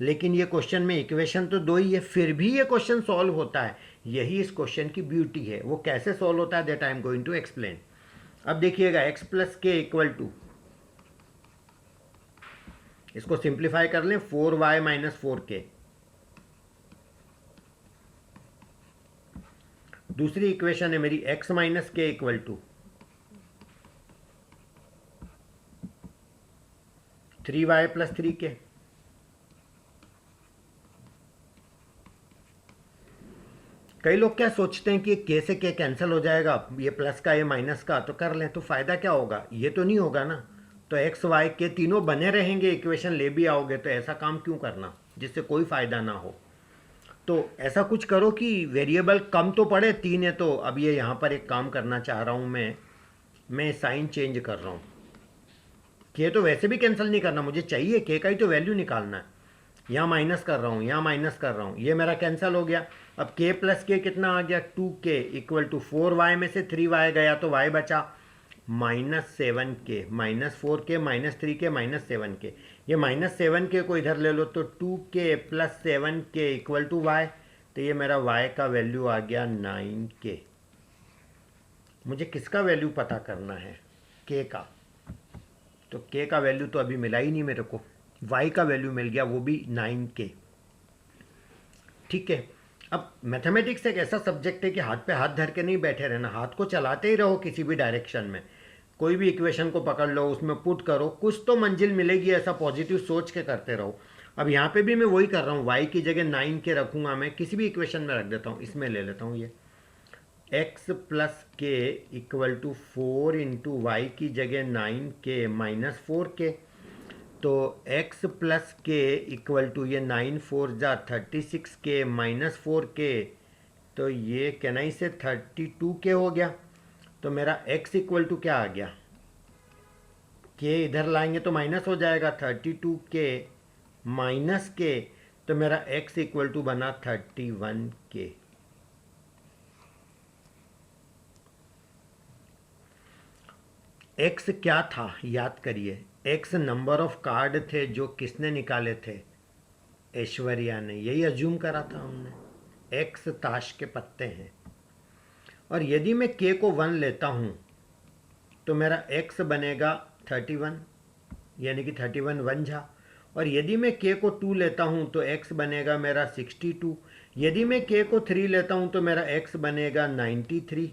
[SPEAKER 1] लेकिन ये क्वेश्चन में इक्वेशन तो 2 ही है, फिर भी ये क्वेश्चन सॉल्व होता है। यही इस क्वेश्चन की ब्यूटी है। वो कैसे सॉल्व होता है that I am going to explain. अब देखिएगा, x plus K equal to, इसको सिंप्लीफाई कर लें, 4y माइनस 4k। दूसरी इक्वेशन है मेरी x minus K equal to 3y plus 3k। कई लोग क्या सोचते हैं कि के से के कैंसिल हो जाएगा, ये प्लस का ये माइनस का, तो कर लें तो फ़ायदा क्या होगा, ये तो नहीं होगा ना। तो एक्स वाई के तीनों बने रहेंगे, इक्वेशन ले भी आओगे, तो ऐसा काम क्यों करना जिससे कोई फ़ायदा ना हो। तो ऐसा कुछ करो कि वेरिएबल कम तो पड़े, 3 है तो अब ये यहाँ पर एक काम करना चाह रहा हूँ मैं साइन चेंज कर रहा हूँ। के तो वैसे भी कैंसिल नहीं करना, मुझे चाहिए के का ही तो वैल्यू निकालना है। यहाँ माइनस कर रहा हूँ, यहाँ माइनस कर रहा हूँ, ये मेरा कैंसिल हो गया। अब के प्लस के कितना आ गया, 2k इक्वल टू 4y में से 3y गया तो y बचा -7k, -4k -3k -7k। ये -7k को इधर ले लो तो 2k plus 7k equal to y, तो ये मेरा y का वैल्यू आ गया 9k। मुझे किसका वैल्यू पता करना है, k का। तो k का वैल्यू तो अभी मिला ही नहीं मेरे को, y का वैल्यू मिल गया, वो भी 9k। ठीक है, अब मैथमेटिक्स एक ऐसा सब्जेक्ट है कि हाथ पे हाथ धर के नहीं बैठे रहना, हाथ को चलाते ही रहो किसी भी डायरेक्शन में। कोई भी इक्वेशन को पकड़ लो, उसमें पुट करो, कुछ तो मंजिल मिलेगी, ऐसा पॉजिटिव सोच के करते रहो। अब यहाँ पे भी मैं वही कर रहा हूँ, y की जगह 9k रखूँगा, मैं किसी भी इक्वेशन में रख देता हूँ, इसमें ले लेता हूँ ये x plus K equal to 4 into Y की जगह 9k माइनस 4k, तो x plus K equal to ये 9 4 जा 36k माइनस 4k, तो ये कैनाई से 32k हो गया। तो मेरा x इक्वल टू क्या आ गया, k इधर लाएंगे तो माइनस हो जाएगा, 32k माइनस k, तो मेरा x इक्वल टू बना 31k। x क्या था याद करिए, x नंबर ऑफ कार्ड थे जो किसने निकाले थे, ऐश्वर्या ने, यही अज्यूम करा था हमने। x ताश के पत्ते हैं, और यदि मैं k को 1 लेता हूँ तो मेरा x बनेगा 31, यानी कि 31 1 झा, और यदि मैं k को 2 लेता हूँ तो x बनेगा मेरा 62, यदि मैं k को 3 लेता हूँ तो मेरा x बनेगा 93।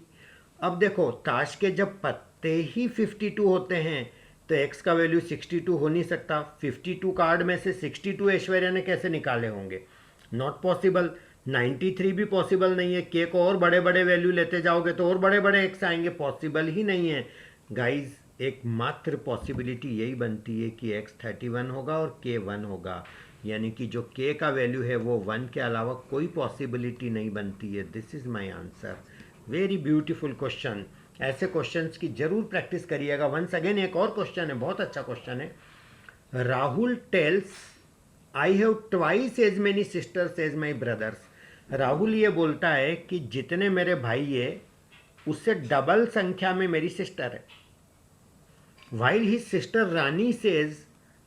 [SPEAKER 1] अब देखो, ताश के जब पत्ते ही 52 होते हैं तो x का वैल्यू 62 हो नहीं सकता। 52 कार्ड में से 62 ऐश्वर्या ने कैसे निकाले होंगे, नॉट पॉसिबल। 93 भी पॉसिबल नहीं है। के को और बड़े बड़े वैल्यू लेते जाओगे तो और बड़े बड़े एक्स आएंगे, पॉसिबल ही नहीं है गाइज। एकमात्र पॉसिबिलिटी यही बनती है कि एक्स 31 होगा और के 1 होगा, यानी कि जो के का वैल्यू है वो 1 के अलावा कोई पॉसिबिलिटी नहीं बनती है। This is my answer. Very beautiful question. ऐसे क्वेश्चंस की जरूर प्रैक्टिस करिएगा। वंस अगेन एक और क्वेश्चन है, बहुत अच्छा क्वेश्चन है। Rahul tells I have twice as many sisters as my brothers. Rahul ये बोलता है कि जितने मेरे भाई है उससे डबल संख्या में मेरी सिस्टर है। While his sister Rani says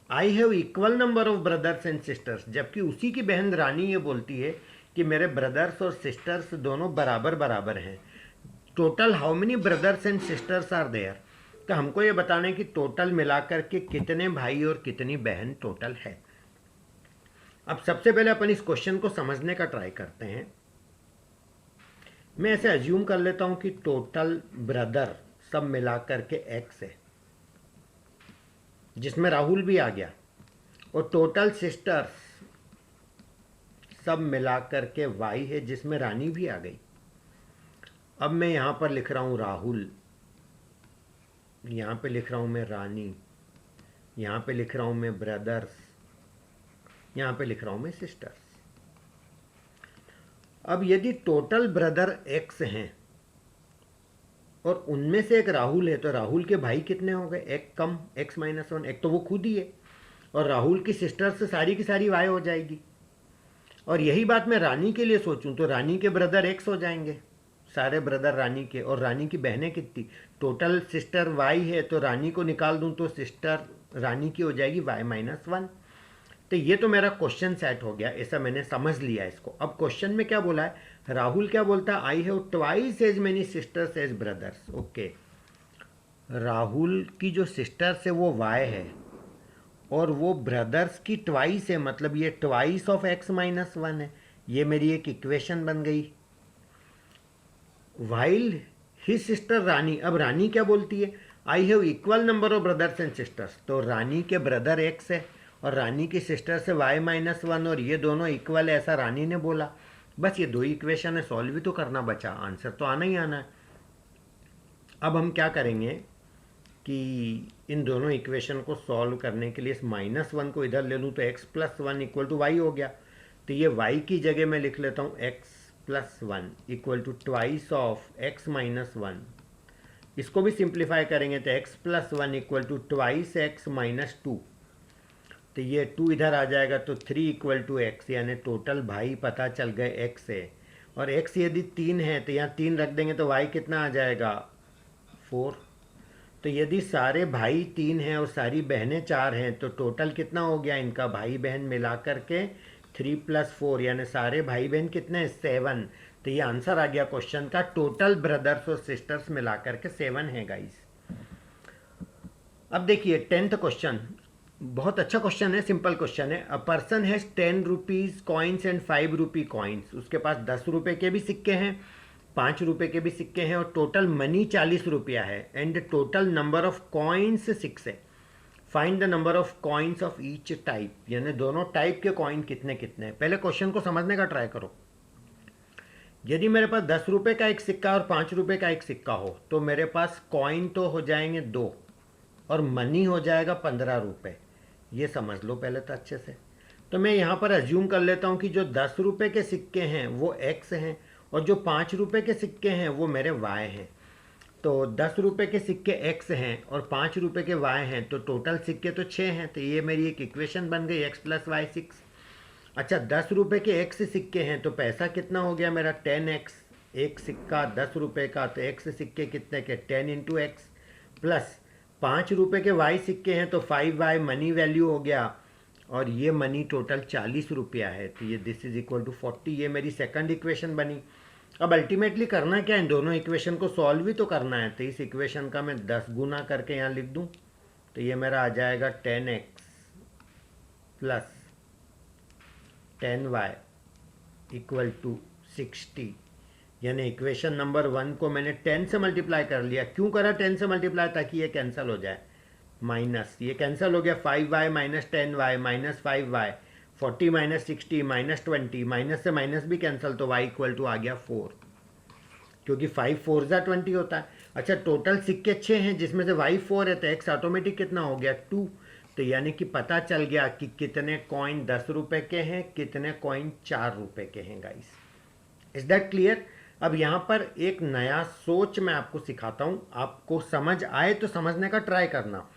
[SPEAKER 1] I have equal number of brothers and sisters. जबकि उसी की बहन रानी ये बोलती है कि मेरे ब्रदर्स और सिस्टर्स दोनों बराबर बराबर हैं। Total how many brothers and sisters are there. तो हमको ये बताना है कि टोटल मिलाकर के कितने भाई और कितनी बहन टोटल है। अब सबसे पहले अपन इस क्वेश्चन को समझने का ट्राई करते हैं। मैं ऐसे अज्यूम कर लेता हूं कि टोटल ब्रदर सब मिलाकर के एक्स है, जिसमें राहुल भी आ गया, और टोटल सिस्टर्स सब मिलाकर के वाई है, जिसमें रानी भी आ गई। अब मैं यहां पर लिख रहा हूं राहुल, यहां पे लिख रहा हूं मैं रानी, यहां पे लिख रहा हूं मैं ब्रदर्स, यहां पे लिख रहा हूं मैं सिस्टर्स। अब यदि टोटल ब्रदर एक्स हैं और उनमें से एक राहुल है, तो राहुल के भाई कितने हो गए? एक कम, एक्स माइनस 1, एक तो वो खुद ही है, और राहुल की सिस्टर्स सारी की सारी वाई हो जाएगी। और यही बात मैं रानी के लिए सोचूं तो रानी के ब्रदर एक्स हो जाएंगे, सारे ब्रदर रानी के, और रानी की बहनें कितनी? टोटल सिस्टर वाई है, तो रानी को निकाल दूं तो सिस्टर रानी की हो जाएगी वाई माइनस 1। तो ये तो मेरा क्वेश्चन सेट हो गया, ऐसा मैंने समझ लिया इसको। अब क्वेश्चन में क्या बोला है? राहुल क्या बोलता है? I have twice as many sisters as brothers. Okay, Rahul की जो सिस्टर्स है वो वाई है और वो ब्रदर्स की ट्वाइस है, मतलब ये ट्वाइस ऑफ एक्स माइनस 1 है। ये मेरी एक इक्वेशन बन गई। वाइल हिज सिस्टर रानी, अब रानी क्या बोलती है? I have equal number of brothers and sisters. तो रानी के ब्रदर एक्स है और रानी की सिस्टर से वाई माइनस 1, और ये दोनों इक्वल है, ऐसा रानी ने बोला। बस ये दो इक्वेशन है, सॉल्व भी तो करना बचा, आंसर तो आना ही आना है। अब हम क्या करेंगे कि इन दोनों इक्वेशन को सॉल्व करने के लिए इस -1 को इधर ले लूँ तो x + 1 = y हो गया। तो ये y की जगह मैं लिख लेता हूँ x + 1 = ट्वाइस ऑफ x - 1। इसको भी सिंप्लीफाई करेंगे तो x + 1 = ट्वाइस x - 2। तो ये 2 इधर आ जाएगा तो 3 = x, यानी टोटल भाई पता चल गए x है। और x यदि 3 है तो यहाँ 3 रख देंगे तो y कितना आ जाएगा? 4। तो यदि सारे भाई 3 हैं और सारी बहनें 4 हैं तो टोटल कितना हो गया इनका भाई बहन मिला करके? 3 + 4, यानी सारे भाई बहन कितने हैं? 7। तो ये आंसर आ गया क्वेश्चन का। टोटल ब्रदर्स और सिस्टर्स मिला करके 7 है गाइस। अब देखिए 10th क्वेश्चन, बहुत अच्छा क्वेश्चन है, सिंपल क्वेश्चन है। A person has 10 rupees coins and 5 rupee coins. उसके पास 10 रुपए के भी सिक्के हैं, 5 रुपए के भी सिक्के हैं, और टोटल मनी 40 रुपया है। And total number of coins 6 है। Find the number of coins of each type, यानी दोनों टाइप के कॉइन कितने कितने हैं। पहले क्वेश्चन को समझने का ट्राई करो। यदि मेरे पास 10 रुपए का एक सिक्का और 5 रुपए का एक सिक्का हो तो मेरे पास कॉइन तो हो जाएंगे 2 और मनी हो जाएगा 15 रुपये। ये समझ लो पहले तो अच्छे से। तो मैं यहाँ पर अज्यूम कर लेता हूँ कि जो 10 रुपए के सिक्के हैं वो एक्स हैं और जो 5 रुपए के सिक्के हैं वो मेरे वाई हैं। तो 10 रुपए के सिक्के एक्स हैं और 5 रुपए के वाई हैं, तो टोटल सिक्के तो 6 हैं। तो ये मेरी एक इक्वेशन बन गई, x + y 6। अच्छा, 10 रुपए के एक्स सिक्के हैं तो पैसा कितना हो गया मेरा? 10x। एक सिक्का 10 रुपए का, तो एक्स सिक्के कितने के? 10 × x, प्लस 5 रुपए के वाई सिक्के हैं तो 5y मनी वैल्यू हो गया, और ये मनी टोटल 40 रुपया है। तो ये दिस इज इक्वल टू 40। ये मेरी सेकंड इक्वेशन बनी। अब अल्टीमेटली करना क्या है? इन दोनों इक्वेशन को सॉल्व भी तो करना है। तो इस इक्वेशन का मैं 10 गुना करके यहाँ लिख दूँ तो ये मेरा आ जाएगा 10x + 10y = 60। यानी इक्वेशन नंबर 1 को मैंने 10 से मल्टीप्लाई कर लिया। क्यों करा 10 से मल्टीप्लाई? ताकि ये कैंसिल हो जाए, माइनस ये कैंसिल हो गया। 5y - 10y - 5y 40 minus 60 minus 20, minus से माइनस भी कैंसिल, तो y इक्वल टू आ गया 4, क्योंकि 5 4 ज़ा 20 होता है। अच्छा, टोटल सिक्के 6 हैं जिसमें से y 4 है, तो x ऑटोमेटिक कितना हो गया 2। तो यानी कि पता चल गया कि कितने कॉइन 10 रुपए के हैं, कितने कॉइन 4 रुपए के हैं गाइस। Is that clear? अब यहाँ पर एक नया सोच मैं आपको सिखाता हूँ, आपको समझ आए तो समझने का ट्राई करना।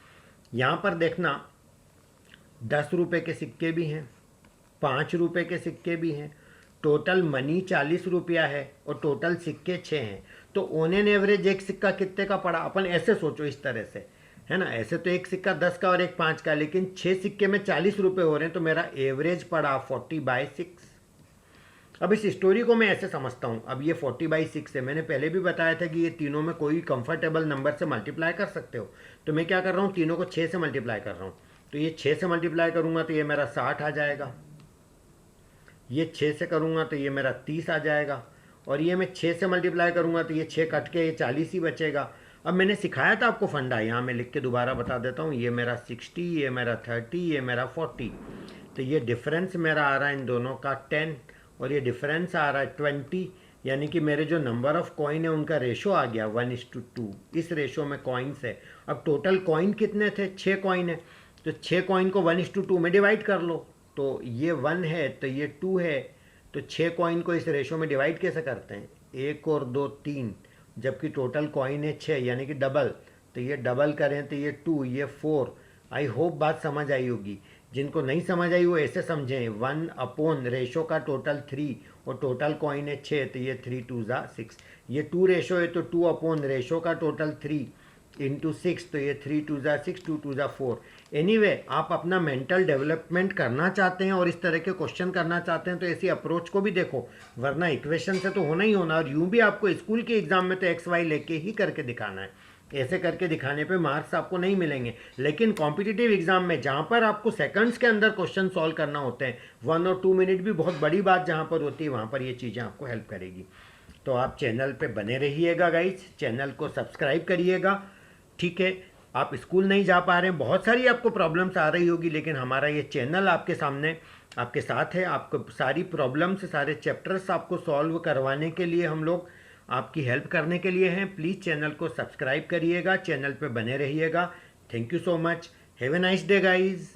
[SPEAKER 1] यहाँ पर देखना 10 रुपए के सिक्के भी हैं, 5 रुपए के सिक्के भी हैं, टोटल मनी 40 रुपया है और टोटल सिक्के 6 हैं। तो ऑन एन एवरेज एक सिक्का कितने का पड़ा? अपन ऐसे सोचो, इस तरह से, है ना। ऐसे तो एक सिक्का 10 का और एक 5 का, लेकिन 6 सिक्के में 40 रुपये हो रहे हैं, तो मेरा एवरेज पड़ा 40/6। अब इस स्टोरी को मैं ऐसे समझता हूँ, अब ये 40/6 है। मैंने पहले भी बताया था कि ये तीनों में कोई कंफर्टेबल नंबर से मल्टीप्लाई कर सकते हो। तो मैं क्या कर रहा हूँ, तीनों को 6 से मल्टीप्लाई कर रहा हूँ। तो ये 6 से मल्टीप्लाई करूँगा तो ये मेरा 60 आ जाएगा, ये 6 से करूँगा तो ये मेरा 30 आ जाएगा, और ये मैं 6 से मल्टीप्लाई करूँगा तो ये 6 कट के ये 40 ही बचेगा। अब मैंने सिखाया था आपको फंडा, यहाँ मैं लिख के दोबारा बता देता हूँ। ये मेरा 60, ये मेरा 30, ये मेरा 40। तो ये डिफरेंस मेरा आ रहा है इन दोनों का 10, और ये डिफरेंस आ रहा है 20। यानी कि मेरे जो नंबर ऑफ कॉइन है उनका रेशो आ गया 1:2। इस रेशो में कॉइन्स है। अब टोटल कॉइन कितने थे? 6 कॉइन है, तो 6 कॉइन को 1:2 में डिवाइड कर लो। तो ये 1 है, तो ये 2 है, तो 6 कॉइन को इस रेशो में डिवाइड कैसे करते हैं? 1 और 2 3, जबकि टोटल कॉइन है 6, यानी कि डबल। तो ये डबल करें तो ये 2, ये 4। आई होप बात समझ आई होगी। जिनको नहीं समझ आई वो ऐसे समझें, 1 अपॉन रेशो का टोटल 3 और टोटल कॉइन है 6, तो ये 3 2 ज़ा 6। ये 2 रेशो है तो 2 अपॉन रेशो का टोटल 3 इंटू 6, तो ये 3 2 ज़ा 6, 2 2 ज़ा 4। एनीवे, आप अपना मेंटल डेवलपमेंट करना चाहते हैं और इस तरह के क्वेश्चन करना चाहते हैं तो ऐसी अप्रोच को भी देखो, वरना इक्वेशन से तो होना ही होना। और यूँ भी आपको स्कूल के एग्जाम में तो XY लेके ही करके दिखाना है। ऐसे करके दिखाने पे मार्क्स आपको नहीं मिलेंगे। लेकिन कॉम्पिटिटिव एग्जाम में जहाँ पर आपको सेकंड्स के अंदर क्वेश्चन सॉल्व करना होते हैं, 1 और 2 मिनट भी बहुत बड़ी बात जहाँ पर होती है, वहाँ पर ये चीज़ें आपको हेल्प करेगी। तो आप चैनल पे बने रहिएगा गाइस, चैनल को सब्सक्राइब करिएगा, ठीक है। आप स्कूल नहीं जा पा रहे हैं, बहुत सारी आपको प्रॉब्लम्स आ रही होगी, लेकिन हमारा ये चैनल आपके सामने आपके साथ है। आपको सारी प्रॉब्लम्स, सारे चैप्टर्स आपको सॉल्व करवाने के लिए हम लोग आपकी हेल्प करने के लिए हैं। प्लीज़ चैनल को सब्सक्राइब करिएगा, चैनल पे बने रहिएगा। Thank you so much. Have a nice day guys.